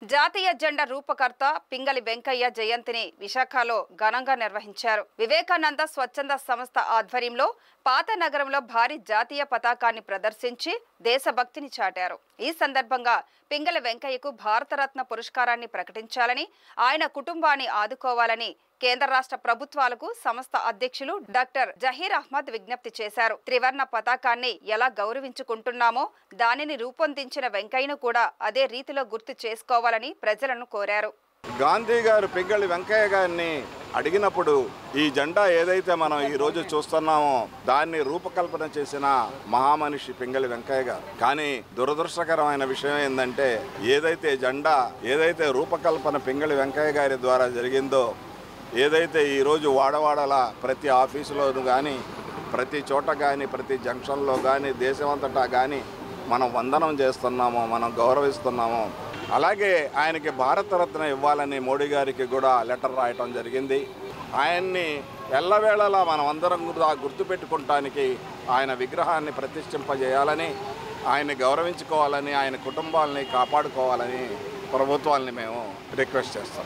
జాతీయ జెండా రూపకర్త పింగళి వెంకయ్య జయంతిని విశాఖలో ఘనంగా నిర్వహించారు. వివేకానంద స్వచ్ఛంద సంస్థ ఆధ్వర్యంలో పాత నగరంలో భారీ జాతీయ పతాకాన్ని ప్రదర్శించి దేశభక్తిని చాటారు. ఈ సందర్భంగా పింగళి వెంకయ్యకు భారతరత్న పురస్కారాన్ని ప్రకటించాలని, ఆయన కుటుంబాన్ని ఆదుకోవాలని కేంద్ర రాష్ట్ర ప్రభుత్వాలకు సంస్థ అధ్యక్షులు డాక్టర్ జహీర్ అహ్మద్ విజ్ఞప్తి చేశారు. త్రివర్ణ పతాకాన్ని ఎలా గౌరవించుకుంటున్నామో దానిని రూపొందించిన వెంకయ్యను కూడా అదే రీతిలో గుర్తు చేసుకోవాలని ప్రజలను కోరారు. గాంధీ గారు పింగళి వెంకయ్య గారిని అడిగినప్పుడు ఈ జెండా ఏదైతే మనం ఈ రోజు చూస్తున్నామో దాన్ని రూపకల్పన చేసిన మహామనిషి పింగళి వెంకయ్య గారు. కానీ దురదృష్టకరమైన విషయం ఏంటంటే ఏదైతే రూపకల్పన పింగళి వెంకయ్య గారి ద్వారా జరిగిందో, ఏదైతే ఈరోజు వాడవాడల ప్రతి ఆఫీసులోనూ కానీ, ప్రతి చోట కానీ, ప్రతి జంక్షన్లో కానీ, దేశమంతటా కానీ మనం వందనం చేస్తున్నామో, మనం గౌరవిస్తున్నామో, అలాగే ఆయనకి భారతరత్న ఇవ్వాలని మోడీ గారికి కూడా లెటర్ రాయటం జరిగింది. ఆయన్ని ఎల్లవేళలా మనం అందరం కూడా గుర్తుపెట్టుకోవటానికి ఆయన విగ్రహాన్ని ప్రతిష్ఠింపజేయాలని, ఆయన్ని గౌరవించుకోవాలని, ఆయన కుటుంబాలని కాపాడుకోవాలని ప్రభుత్వాలని మేము రిక్వెస్ట్ చేస్తాం.